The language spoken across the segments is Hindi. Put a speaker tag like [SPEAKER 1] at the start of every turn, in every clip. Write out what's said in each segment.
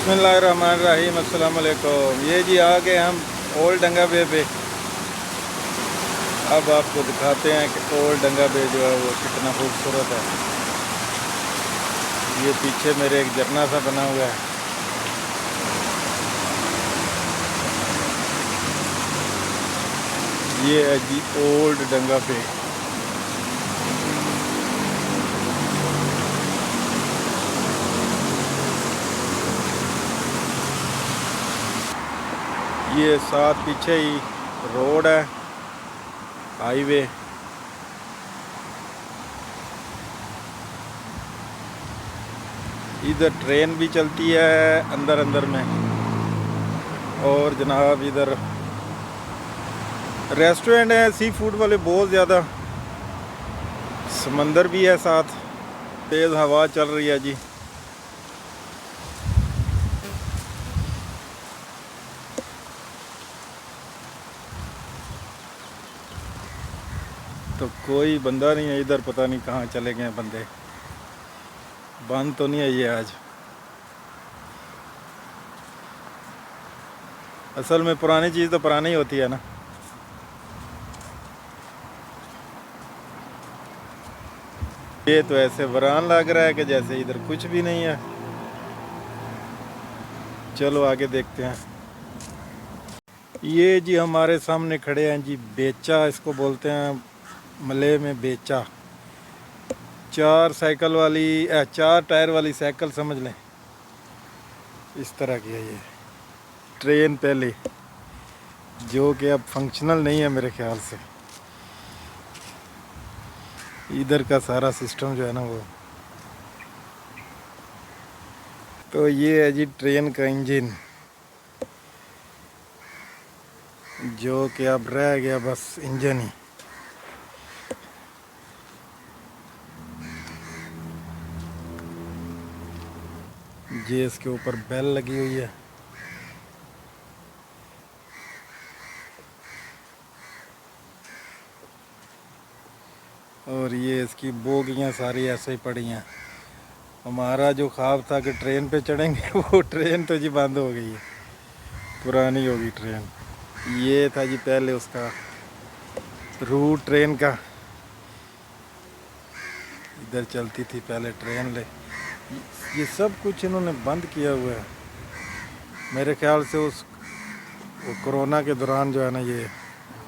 [SPEAKER 1] बिस्मिल्लाहिर्रहमानिर्रहीम, अस्सलाम वालेकुम। ये जी आ गए हम ओल्ड डंगा बे पे। अब आपको दिखाते हैं कि ओल्ड डंगा बे जो है वो कितना खूबसूरत है। ये पीछे मेरे एक झरना सा बना हुआ है। ये है जी ओल्ड डंगा बे। ये साथ पीछे ही रोड है, हाईवे। इधर ट्रेन भी चलती है अंदर अंदर में, और जनाब इधर रेस्टोरेंट है, सी फूड वाले बहुत ज़्यादा। समंदर भी है साथ, तेज़ हवा चल रही है जी। तो कोई बंदा नहीं है इधर, पता नहीं कहाँ चले गए बंदे। बंद तो नहीं है ये आज। असल में पुरानी चीज़ तो पुरानी ही होती है ना। ये तो ऐसे वीरान लग रहा है कि जैसे इधर कुछ भी नहीं है। चलो आगे देखते हैं। ये जी हमारे सामने खड़े हैं जी बेचा, इसको बोलते हैं मलय में बेचा। चार टायर वाली साइकिल समझ लें, इस तरह की है ये ट्रेन पहले, जो कि अब फंक्शनल नहीं है मेरे ख्याल से। इधर का सारा सिस्टम जो है ना वो, तो ये है जी ट्रेन का इंजन, जो कि अब रह गया बस इंजन ही। ये इसके ऊपर बेल लगी हुई है। और ये इसकी बोगियाँ सारी ऐसे ही पड़ी हैं। हमारा जो ख्वाब था कि ट्रेन पे चढ़ेंगे वो ट्रेन तो जी बंद हो गई है, पुरानी होगी ट्रेन। ये था जी पहले उसका रूट ट्रेन का, इधर चलती थी पहले ट्रेन। ले ये सब कुछ इन्होंने बंद किया हुआ है मेरे ख्याल से, उस वो कोरोना के दौरान जो है ना ये।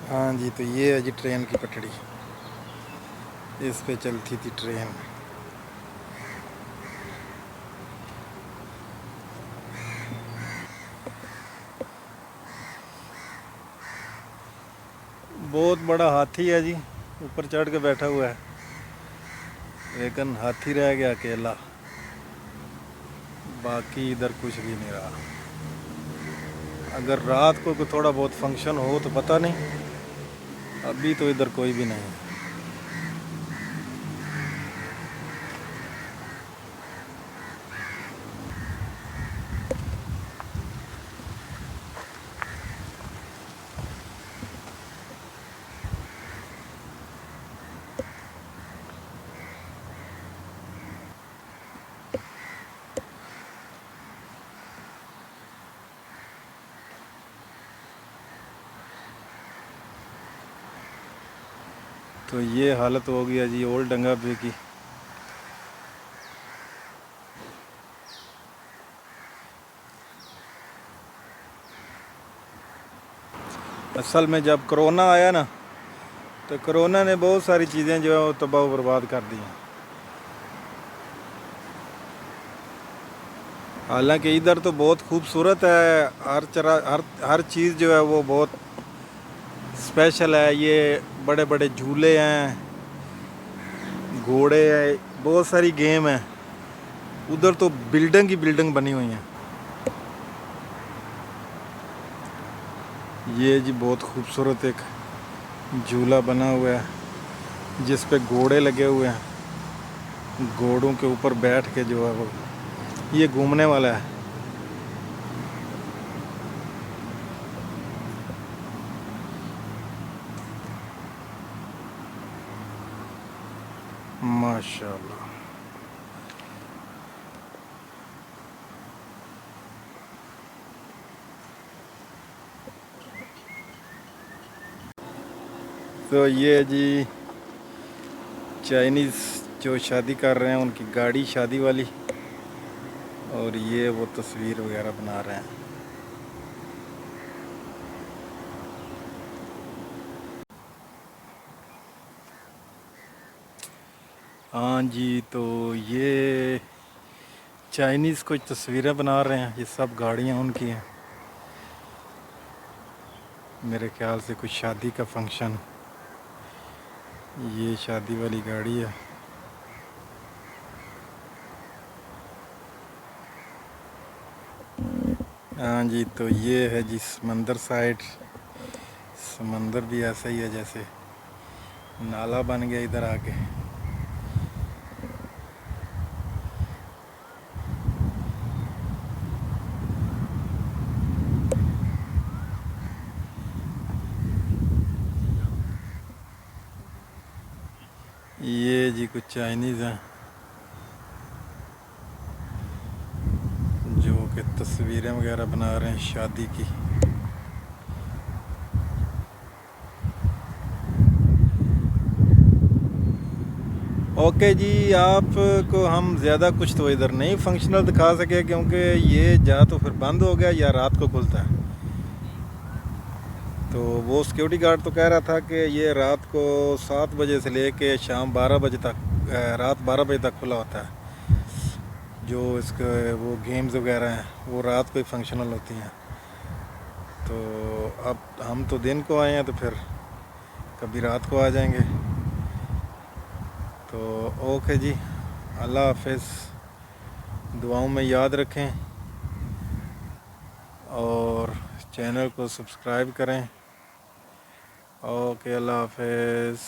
[SPEAKER 1] हाँ जी, तो ये है जी ट्रेन की पटड़ी, इस पे चलती थी ट्रेन। बहुत बड़ा हाथी है जी, ऊपर चढ़ के बैठा हुआ है, लेकिन हाथी रह गया अकेला, बाकी इधर कुछ भी नहीं रहा। अगर रात को कोई थोड़ा बहुत फंक्शन हो तो पता नहीं, अभी तो इधर कोई भी नहीं है। तो ये हालत हो गई है जी ओल्ड डंगा बे की। असल में जब कोरोना आया ना, तो कोरोना ने बहुत सारी चीज़ें जो है वो तबाह बर्बाद कर दी हैं। हालांकि इधर तो बहुत खूबसूरत है, हर चीज़ जो है वो बहुत स्पेशल है। ये बड़े बड़े झूले हैं, घोड़े हैं, बहुत सारी गेम है। उधर तो बिल्डिंग ही बिल्डिंग बनी हुई है। ये जी बहुत खूबसूरत एक झूला बना हुआ है, जिस पे घोड़े लगे हुए हैं। घोड़ों के ऊपर बैठ के जो है वो ये घूमने वाला है। माशाल्लाह। तो ये जी चाइनीज़ जो शादी कर रहे हैं उनकी गाड़ी शादी वाली, और ये वो तस्वीर वगैरह बना रहे हैं। हाँ जी, तो ये चाइनीज़ कुछ तस्वीरें बना रहे हैं, ये सब गाड़ियाँ उनकी हैं। मेरे ख्याल से कुछ शादी का फंक्शन, ये शादी वाली गाड़ी है। हाँ जी, तो ये है जी समंदर साइड। समंदर भी ऐसा ही है जैसे नाला बन गया इधर आके। ये जी कुछ चाइनीज़ हैं जो कि तस्वीरें वगैरह बना रहे हैं शादी की। ओके जी, आपको हम ज़्यादा कुछ तो इधर नहीं फंक्शनल दिखा सके, क्योंकि ये या तो फिर बंद हो गया या रात को खुलता है। तो वो सिक्योरिटी गार्ड तो कह रहा था कि ये रात को 7 बजे से लेके शाम 12 बजे तक, रात 12 बजे तक खुला होता है। जो इसके वो गेम्स वगैरह हैं वो रात को ही फंक्शनल होती हैं। तो अब हम तो दिन को आए हैं, तो फिर कभी रात को आ जाएंगे। तो ओके जी, अल्लाह हाफिज़, दुआओं में याद रखें और चैनल को सब्सक्राइब करें। ओके, अल्लाह हाफिज़।